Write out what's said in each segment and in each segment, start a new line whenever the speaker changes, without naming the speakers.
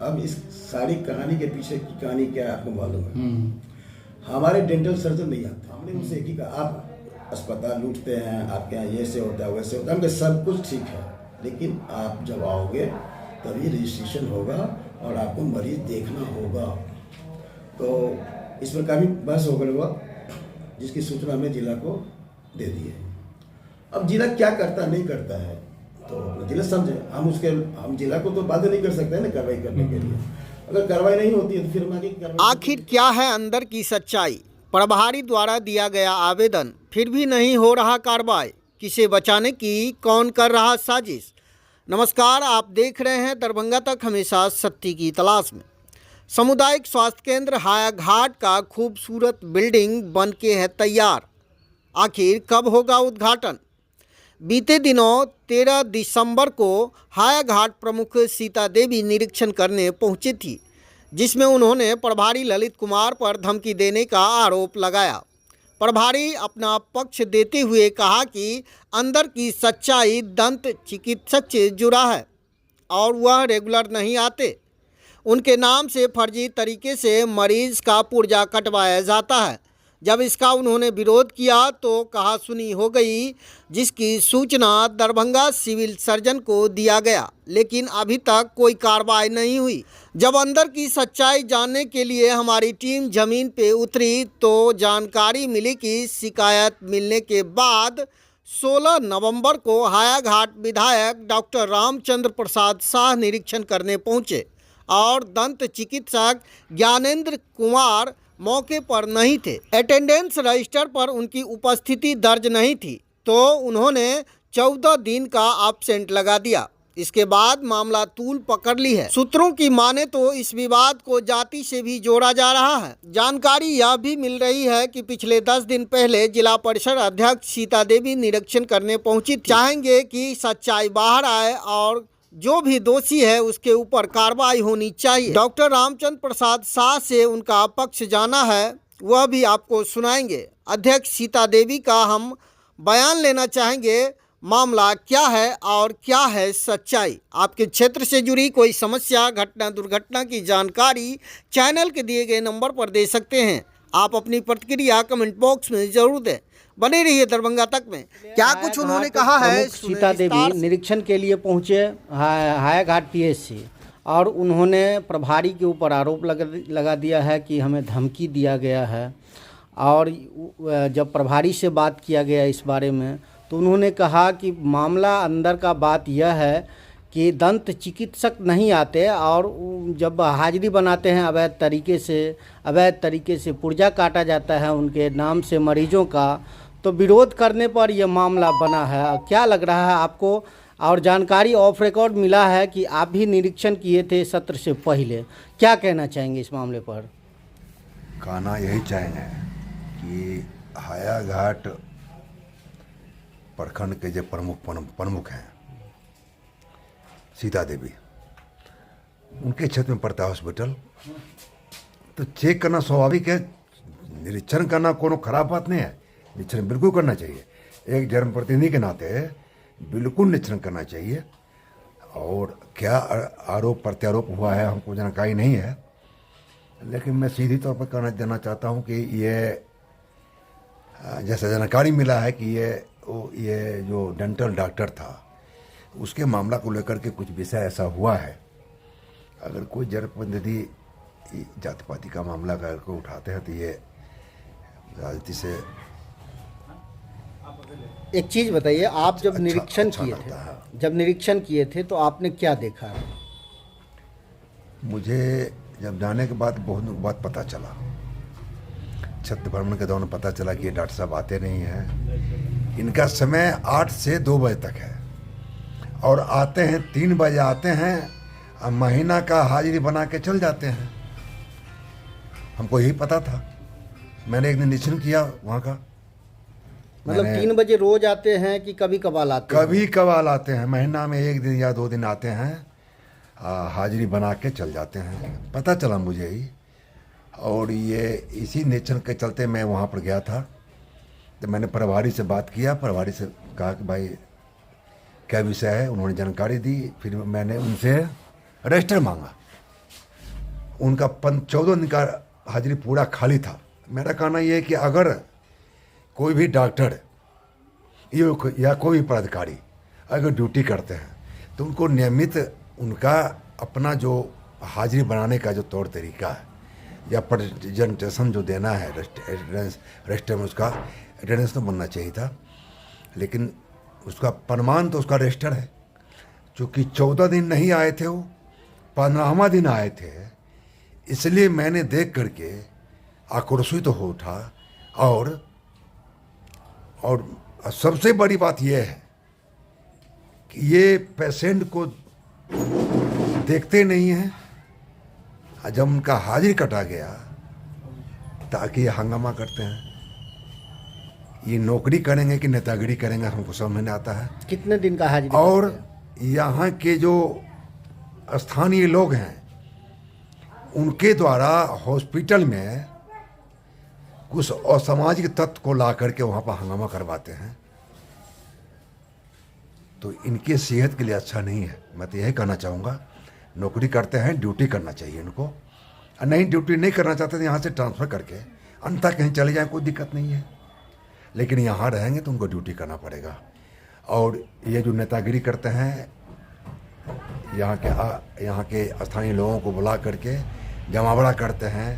अब इस सारी कहानी के पीछे की कहानी क्या है आपको मालूम है? हमारे डेंटल सर्जन नहीं आते। हमने उनसे एक ही कहा, आप अस्पताल लूटते हैं, आपके यहाँ ये से होता है वैसे होता है। हमने सब कुछ ठीक है, लेकिन आप जब आओगे तभी रजिस्ट्रेशन होगा और आपको मरीज देखना होगा। तो इस पर काफ़ी बहस हो गया हुआ, जिसकी सूचना हमने जिला को दे दी है। अब जिला क्या करता नहीं करता है तो जिला समझे, हम जिला को तो बाध्य नहीं कर सकते हैं ना कार्रवाई करने के लिए। अगर कार्रवाई नहीं होती है तो फिर हम आगे कार्रवाई।
आखिर क्या है अंदर की सच्चाई? प्रभारी द्वारा दिया गया आवेदन, फिर भी नहीं हो रहा कार्रवाई। किसे बचाने की कौन कर रहा साजिश? नमस्कार, आप देख रहे हैं दरभंगा तक, हमेशा सत्य की तलाश में। सामुदायिक स्वास्थ्य केंद्र हायाघाट का खूबसूरत बिल्डिंग बन के है तैयार। आखिर कब होगा उद्घाटन? बीते दिनों 13 दिसंबर को हायाघाट प्रमुख सीता देवी निरीक्षण करने पहुंची थी, जिसमें उन्होंने प्रभारी ललित कुमार पर धमकी देने का आरोप लगाया। प्रभारी अपना पक्ष देते हुए कहा कि अंदर की सच्चाई दंत चिकित्सक से जुड़ा है और वह रेगुलर नहीं आते। उनके नाम से फर्जी तरीके से मरीज का पुर्जा कटवाया जाता है। जब इसका उन्होंने विरोध किया तो कहा सुनी हो गई, जिसकी सूचना दरभंगा सिविल सर्जन को दिया गया, लेकिन अभी तक कोई कार्रवाई नहीं हुई। जब अंदर की सच्चाई जानने के लिए हमारी टीम जमीन पे उतरी तो जानकारी मिली कि शिकायत मिलने के बाद 16 नवंबर को हायाघाट विधायक डॉक्टर रामचंद्र प्रसाद शाह निरीक्षण करने पहुंचे और दंत चिकित्सक ज्ञानेंद्र कुमार मौके पर नहीं थे। अटेंडेंस रजिस्टर पर उनकी उपस्थिति दर्ज नहीं थी, तो उन्होंने 14 दिन का एब्सेंट लगा दिया। इसके बाद मामला तूल पकड़ ली है। सूत्रों की माने तो इस विवाद को जाति से भी जोड़ा जा रहा है। जानकारी यह भी मिल रही है कि पिछले 10 दिन पहले जिला परिषद अध्यक्ष सीता देवी निरीक्षण करने पहुंची। चाहेंगे कि सच्चाई बाहर आए और जो भी दोषी है उसके ऊपर कार्रवाई होनी चाहिए। डॉक्टर रामचंद्र प्रसाद शाह से उनका पक्ष जाना है, वह भी आपको सुनाएंगे। अध्यक्ष सीता देवी का हम बयान लेना चाहेंगे। मामला क्या है और क्या है सच्चाई? आपके क्षेत्र से जुड़ी कोई समस्या, घटना, दुर्घटना की जानकारी चैनल के दिए गए नंबर पर दे सकते हैं। आप अपनी प्रतिक्रिया कमेंट बॉक्स में जरूर दें। बने रहिए दरभंगा तक में। क्या कुछ उन्होंने कहा है?
सीता देवी निरीक्षण के लिए पहुंचे हायाघाट पीएचसी और उन्होंने प्रभारी के ऊपर आरोप लगा दिया है कि हमें धमकी दिया गया है। और जब प्रभारी से बात किया गया इस बारे में तो उन्होंने कहा कि मामला अंदर का बात यह है कि दंत चिकित्सक नहीं आते और जब हाजिरी बनाते हैं अवैध तरीके से पुर्जा काटा जाता है उनके नाम से मरीजों का, तो विरोध करने पर यह मामला बना है। क्या लग रहा है आपको? और जानकारी ऑफ रिकॉर्ड मिला है कि आप भी निरीक्षण किए थे सत्र से पहले, क्या कहना चाहेंगे इस मामले पर?
कहना यही चाहेंगे कि हायाघाट प्रखंड के जो प्रमुख हैं सीता देवी, उनके क्षेत्र में पड़ता है हॉस्पिटल, तो चेक करना स्वाभाविक है। निरीक्षण करना कोनो खराब बात नहीं है, निरीक्षण बिल्कुल करना चाहिए। एक जनप्रतिनिधि के नाते बिल्कुल निरीक्षण करना चाहिए। और क्या आरोप प्रत्यारोप हुआ है हमको जानकारी नहीं है, लेकिन मैं सीधी तौर पर कहना देना चाहता हूं कि ये जैसा जानकारी मिला है कि ये जो डेंटल डॉक्टर था उसके मामला को लेकर के कुछ विषय ऐसा हुआ है। अगर कोई जनप्रतिनिधि जाति पाति का मामला करके उठाते हैं तो ये राजनीति से।
एक चीज़ बताइए, आप जब निरीक्षण किए थे तो आपने क्या देखा?
मुझे जब जाने के बाद बहुत बात पता चला, छत्र भ्रमण के दौरान पता चला कि ये डॉक्टर साहब आते नहीं हैं। इनका समय 8 से 2 बजे तक है और आते हैं 3 बजे आते हैं, महीना का हाजिरी बना के चल जाते हैं। हमको यही पता था। मैंने एक दिन निरीक्षण किया वहाँ का।
मतलब 3 बजे रोज आते हैं कि कभी कभार आते हैं?
कभी कभार आते हैं, महीना में 1 दिन या 2 दिन आते हैं, हाजिरी बना के चल जाते हैं। पता चला मुझे ही, और ये इसी निरीक्षण के चलते मैं वहाँ पर गया था। तो मैंने प्रभारी से बात किया, प्रभारी से कहा कि भाई क्या विषय है, उन्होंने जानकारी दी। फिर मैंने उनसे रजिस्टर मांगा उनका 14 दिन का हाजिरी पूरा खाली था। मेरा कहना यह है कि अगर कोई भी डॉक्टर या कोई भी पदाधिकारी अगर ड्यूटी करते हैं तो उनको नियमित उनका अपना जो हाजिरी बनाने का जो तौर तरीका है या प्रेजेंटेशन जो देना है रजिस्टर में उसका अटेंडेंस तो बनना चाहिए था, लेकिन उसका प्रमाण तो उसका रजिस्टर है। चूँकि 14 दिन नहीं आए थे, वो 15वां दिन आए थे, इसलिए मैंने देख करके आक्रोशित तो हो उठा। और सबसे बड़ी बात यह है कि ये पेशेंट को देखते नहीं हैं। जब उनका हाजिरी कटा गया ताकि ये हंगामा करते हैं। ये नौकरी करेंगे कि नेतागिरी करेंगे हमको समझ में नहीं आता है।
कितने दिन का हाजिरी?
और यहाँ के जो स्थानीय लोग हैं उनके द्वारा हॉस्पिटल में कुछ असामाजिक तत्व को ला करके वहाँ पर हंगामा करवाते हैं, तो इनकी सेहत के लिए अच्छा नहीं है। मैं तो यही कहना चाहूँगा, नौकरी करते हैं ड्यूटी करना चाहिए इनको, और नहीं ड्यूटी नहीं करना चाहते तो यहाँ से ट्रांसफ़र करके अन्यथा कहीं चले जाएं, कोई दिक्कत नहीं है, लेकिन यहाँ रहेंगे तो उनको ड्यूटी करना पड़ेगा। और ये जो नेतागिरी करते हैं, यहाँ के स्थानीय लोगों को बुला करके जमावड़ा करते हैं,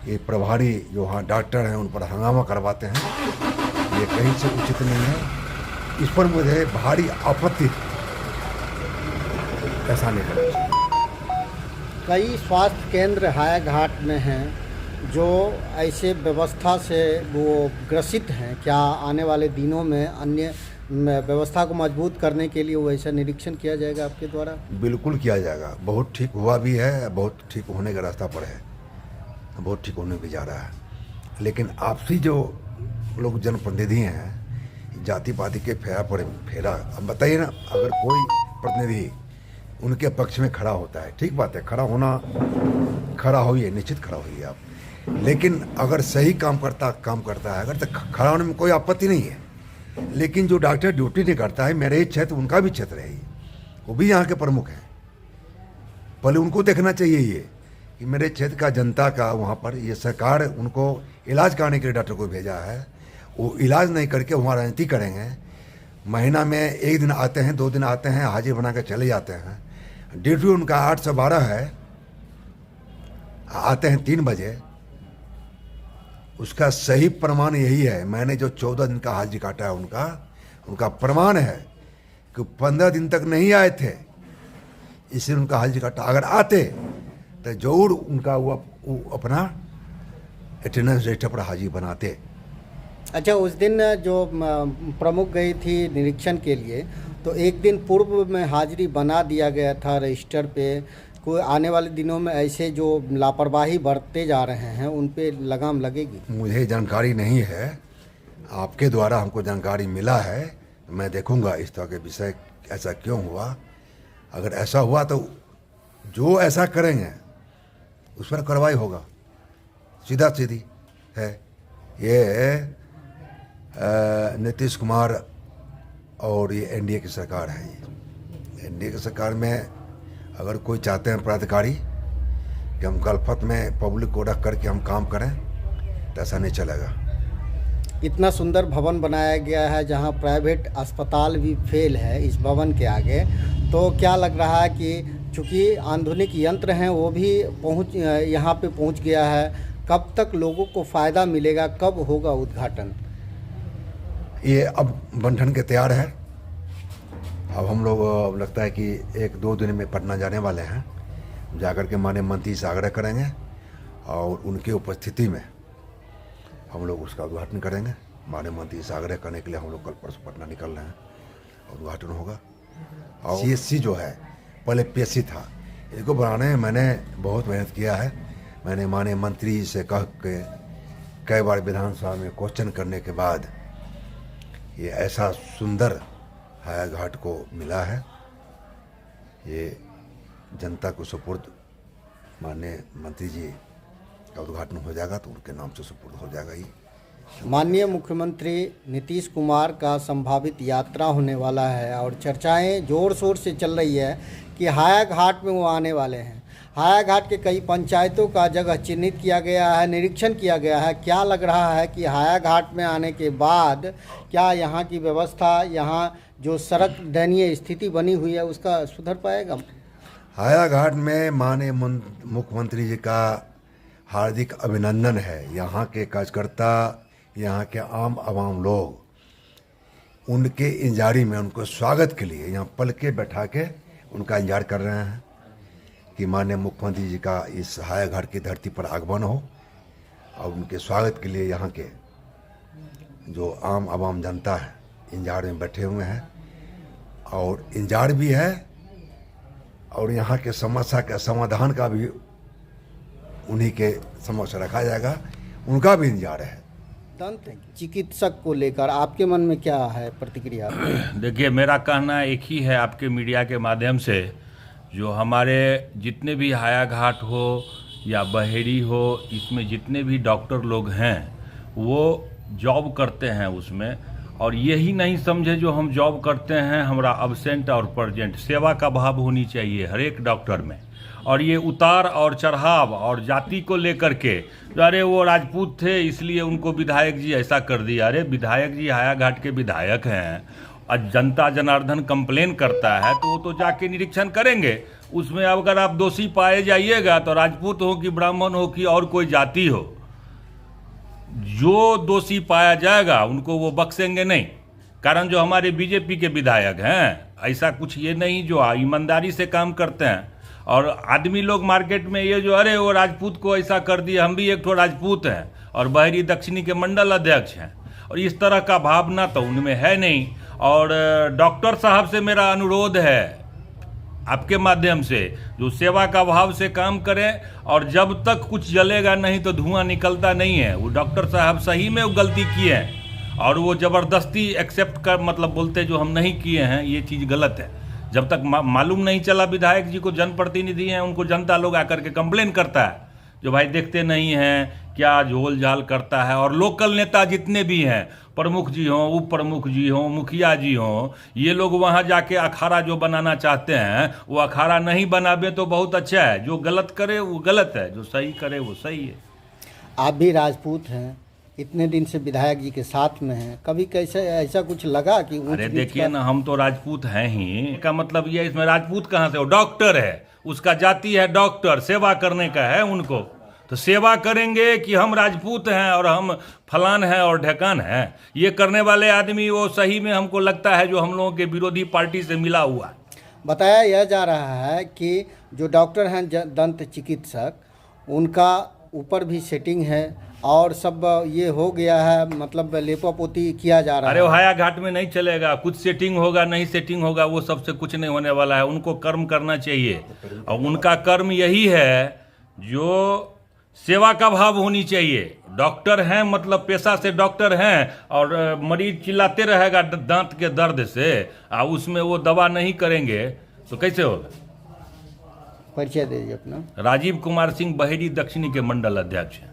ये प्रभारी जो वहाँ डॉक्टर हैं उन पर हंगामा करवाते हैं, ये कहीं से उचित नहीं है। इस पर मुझे भारी आपत्ति, ऐसा नहीं करना चाहिए।
कई स्वास्थ्य केंद्र हायाघाट में हैं जो ऐसे व्यवस्था से वो ग्रसित हैं। क्या आने वाले दिनों में अन्य व्यवस्था को मजबूत करने के लिए वैसा निरीक्षण किया जाएगा आपके द्वारा?
बिल्कुल किया जाएगा। बहुत ठीक हुआ भी है, बहुत ठीक होने का रास्ता पर है, बहुत ठीक होने भी जा रहा है। लेकिन आपसी जो लोग जनप्रतिनिधि हैं, जाति पाति के फेरा अब बताइए ना, अगर कोई प्रतिनिधि उनके पक्ष में खड़ा होता है, ठीक बात है, खड़ा होइए, निश्चित खड़ा होइए आप, लेकिन अगर सही काम करता है अगर, तो खड़ा होने में कोई आपत्ति नहीं है। लेकिन जो डॉक्टर ड्यूटी नहीं करता है, मेरे ही क्षेत्र उनका भी क्षेत्र है, वो भी यहाँ के प्रमुख हैं, पहले उनको देखना चाहिए ये कि मेरे क्षेत्र का जनता का वहाँ पर ये सरकार उनको इलाज कराने के लिए डॉक्टर को भेजा है, वो इलाज नहीं करके वहाँ राजनीति करेंगे। महीना में 1 दिन आते हैं, 2 दिन आते हैं, हाजिर बना कर चले जाते हैं। ड्यूटी उनका 8 से 12 है, आते हैं 3 बजे। उसका सही प्रमाण यही है, मैंने जो 14 दिन का हाजिरी काटा है उनका प्रमाण है कि 15 दिन तक नहीं आए थे, इसलिए उनका हाजिरी काटा। अगर आते तो जरूर उनका वो अपना अटेंडेंस रजिस्टर पर हाजिरी बनाते।
अच्छा, उस दिन जो प्रमुख गई थी निरीक्षण के लिए, तो एक दिन पूर्व में हाजिरी बना दिया गया था रजिस्टर पे। कोई आने वाले दिनों में ऐसे जो लापरवाही बरतते जा रहे हैं उन पे लगाम लगेगी? मुझे
जानकारी नहीं है, आपके द्वारा हमको जानकारी मिला है, मैं देखूंगा इस तरह के विषय ऐसा क्यों हुआ। अगर ऐसा हुआ तो जो ऐसा करेंगे उस पर कार्रवाई होगा, सीधा सीधी है। ये नीतीश कुमार और ये एनडीए की सरकार है। ये एनडीए की सरकार में अगर कोई चाहते हैं पदाधिकारी कि हम गलफत में पब्लिक को रख करके हम काम करें, तो ऐसा नहीं चलेगा।
इतना सुंदर भवन बनाया गया है जहां प्राइवेट अस्पताल भी फेल है इस भवन के आगे, तो क्या लग रहा है कि चूँकि आधुनिक यंत्र हैं वो भी यहाँ पे पहुँच गया है, कब तक लोगों को फ़ायदा मिलेगा, कब होगा उद्घाटन?
ये अब बन के तैयार है। अब हम लोग अब लगता है कि 1-2 दिन में पटना जाने वाले हैं, जाकर के माननीय मंत्री से आग्रह करेंगे और उनकी उपस्थिति में हम लोग उसका उद्घाटन करेंगे। माननीय मंत्री से आग्रह करने के लिए हम लोग कल परसों पटना निकल रहे हैं और उद्घाटन होगा। और CSC जो है पहले PSC था, इसको बनाने में मैंने बहुत मेहनत किया है। मैंने माननीय मंत्री से कह के कई बार विधानसभा में क्वेश्चन करने के बाद ये ऐसा सुंदर हायाघाट को मिला है। ये जनता को सुपुर्द माननीय मंत्री जी का उद्घाटन हो जाएगा तो उनके नाम से सुपुर्द हो जाएगा। ये
माननीय मुख्यमंत्री नीतीश कुमार का संभावित यात्रा होने वाला है और चर्चाएं जोर शोर से चल रही है कि हायाघाट में वो आने वाले हैं। हायाघाट के कई पंचायतों का जगह चिन्हित किया गया है, निरीक्षण किया गया है। क्या लग रहा है कि हायाघाट में आने के बाद क्या यहाँ की व्यवस्था, यहाँ जो सड़क दयनीय स्थिति बनी हुई है उसका सुधर पाएगा?
हायाघाट में माननीय मुख्यमंत्री जी का हार्दिक अभिनंदन है। यहाँ के कार्यकर्ता, यहाँ के आम आवाम लोग उनके इंतजारी में, उनको स्वागत के लिए यहाँ पल के बैठा के उनका इंतजार कर रहे हैं कि माननीय मुख्यमंत्री जी का इस हायाघाट की धरती पर आगमन हो, और उनके स्वागत के लिए यहाँ के जो आम आवाम जनता है इंतजार में बैठे हुए हैं। और इंतजार भी है, और यहाँ के समस्या का समाधान का भी उन्हीं के समक्ष रखा जाएगा, उनका भी इंतजार है।
दंत चिकित्सक को लेकर आपके मन में क्या है प्रतिक्रिया?
देखिए, मेरा कहना एक ही है आपके मीडिया के माध्यम से, जो हमारे जितने भी हायाघाट हो या बहेड़ी हो, इसमें जितने भी डॉक्टर लोग हैं वो जॉब करते हैं उसमें, और यही नहीं समझे जो हम जॉब करते हैं हमारा अब्सेंट और प्रेजेंट। सेवा का भाव होनी चाहिए हर एक डॉक्टर में। और ये उतार और चढ़ाव और जाति को लेकर के, अरे वो राजपूत थे इसलिए उनको विधायक जी ऐसा कर दिया, अरे विधायक जी हायाघाट के विधायक हैं, और जनता जनार्दन कंप्लेन करता है तो वो तो जाके निरीक्षण करेंगे। उसमें अगर आप दोषी पाए जाइएगा तो राजपूत हो कि ब्राह्मण हो कि और कोई जाति हो, जो दोषी पाया जाएगा उनको वो बख्शेंगे नहीं। कारण जो हमारे बीजेपी के विधायक हैं ऐसा कुछ ये नहीं, जो ईमानदारी से काम करते हैं। और आदमी लोग मार्केट में ये जो अरे वो राजपूत को ऐसा कर दिया, हम भी एक ठो राजपूत हैं और बहरी दक्षिणी के मंडल अध्यक्ष हैं, और इस तरह का भावना तो उनमें है नहीं। और डॉक्टर साहब से मेरा अनुरोध है आपके माध्यम से, जो सेवा का भाव से काम करें, और जब तक कुछ जलेगा नहीं तो धुआं निकलता नहीं है। वो डॉक्टर साहब सही में वो गलती किए हैं, और वो ज़बरदस्ती एक्सेप्ट कर मतलब बोलते जो हम नहीं किए हैं, ये चीज़ गलत है। जब तक मालूम नहीं चला विधायक जी को, जनप्रतिनिधि हैं, उनको जनता लोग आकर के कंप्लेन करता है, जो भाई देखते नहीं हैं क्या झोल झाल करता है। और लोकल नेता जितने भी हैं, प्रमुख जी हों, उप प्रमुख जी हों, मुखिया जी हों, ये लोग वहाँ जाके अखाड़ा जो बनाना चाहते हैं वो अखाड़ा नहीं बनावे तो बहुत अच्छा है। जो गलत करे वो गलत है, जो सही करे वो सही है।
आप भी राजपूत हैं, इतने दिन से विधायक जी के साथ में हैं, कभी कैसे ऐसा कुछ लगा कि
अरे देखिए ना, हम तो राजपूत हैं ही, का मतलब ये इसमें राजपूत कहाँ से? वो डॉक्टर है, उसका जाति है डॉक्टर, सेवा करने का है उनको, तो सेवा करेंगे कि हम राजपूत हैं और हम फलान हैं और ढेकान हैं। ये करने वाले आदमी वो सही में हमको लगता है जो हम लोगों के विरोधी पार्टी से मिला हुआ।
बताया यह जा रहा है कि जो डॉक्टर हैं दंत चिकित्सक, उनका ऊपर भी सेटिंग है और सब ये हो गया है, मतलब लेपा पोती किया जा रहा है।
अरे हायाघाट में नहीं चलेगा, कुछ सेटिंग होगा नहीं सेटिंग होगा, वो सबसे कुछ नहीं होने वाला है। उनको कर्म करना चाहिए, और उनका कर्म यही है जो सेवा का भाव होनी चाहिए। डॉक्टर हैं मतलब पेशा से डॉक्टर हैं, और मरीज चिल्लाते रहेगा दांत के दर्द से, उसमें वो दवा नहीं करेंगे तो कैसे होगा?
परिचय दीजिए अपना।
राजीव कुमार सिंह, बहेड़ी दक्षिणी के मंडल अध्यक्ष हैं।